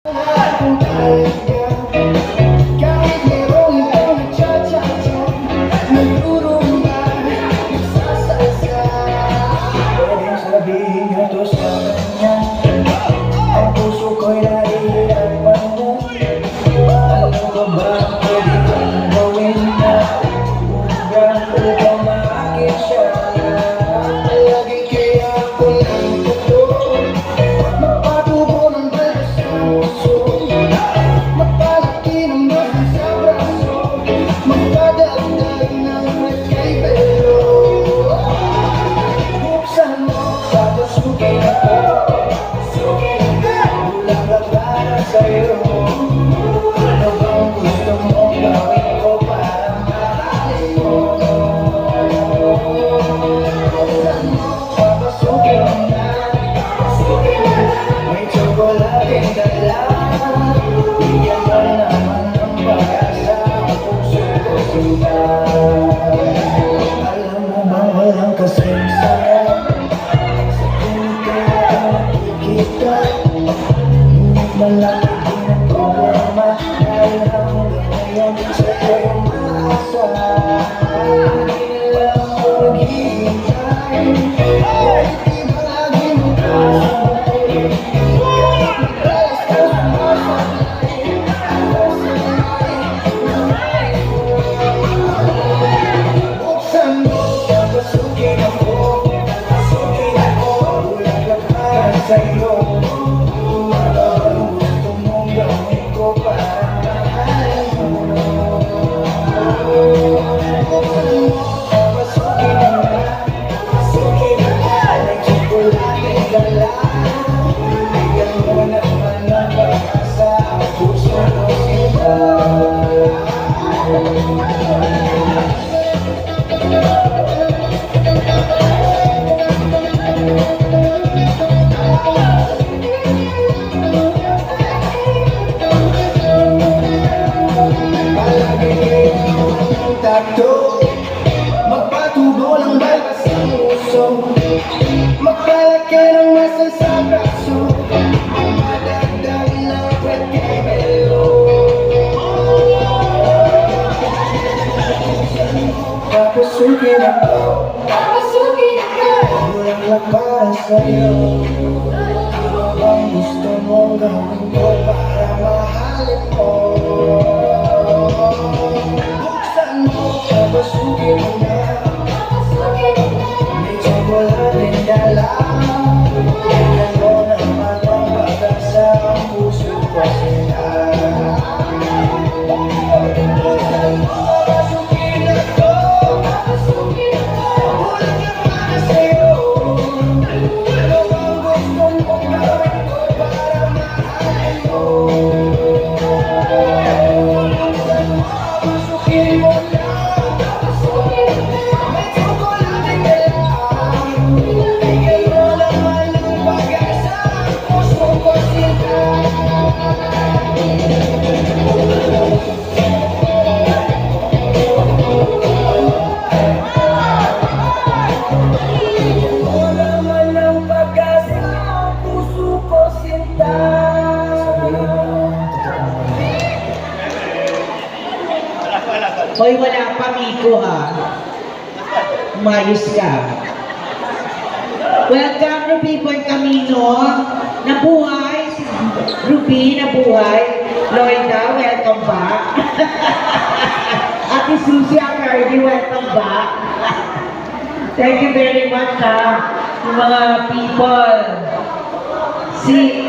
Kahit merong ibang nagtsatsatsya, nagrurumba, nagsasalsa. Pwedeng sabihin nyo to sa kanya, ang puso ko'y nahihirapan na. Ano ba ba pwede kong gawin na hanggang upang maakit siya? Lagi kaya ako ng totoo, magpatubo ng bala sa puso, magpalaki ng bala sa braso, magpadagdag ng nagkaibelo. Buksan mo, papasukin ako, bulaklak para sa'yo. Ano bang gusto mong gawin ko para mahalin mo? Buksan mo, papasukin na, may tsokolating dala. Bigyan mo naman ng pag-asa ang puso ko sila. Alam mo ba walang kasing saya sa tuwing kaya nakikita? Ngunit malaki din ang problema dahil hanggang ngayon sa'yo'y umaasa. Hindi nila ako naghihintay, kahit di ba lagi mo kasabay. Buksan mo, papasukin ako, bulaklak para sa'yo. Ano ang gusto mong gawin ko para mahalin mo? Buksan mo, papasukin na, may tsokolating dala. Bigyan mo naman ng pag-asa ang puso ko sila. Palagi ang takto, magpatubo ng balbas ang puso, magpalaki ng muscle sa braso, madagdag ng pagkibelo. Papasukin ako, bulaklak para sa'yo. Ano bang gusto mong gawin ko para mahalin mo? Buksan mo, papasukin mo na, may tsokolating dala. Bigyan mo naman ng pag-asa ang puso ko sila. Papasukin ako, bulaklak para sa'yo. Ano bang gusto mong gawin ko para mahalin mo? Papasukin mo na, may tsokolating dala. Bigyan mo naman ng pag-asa ang puso ko sila. Bigyan mo naman ng pag-asa ang puso ko sinta. Hoy, wala pa, Miko, ha? Umayos ka. Welcome, Ruby Boy Camino. Nabuhay. Si Ruby, nabuhay. Loida, welcome back. Ate Susie Acardi, welcome back. Thank you very much, ha? Yung mga people. Si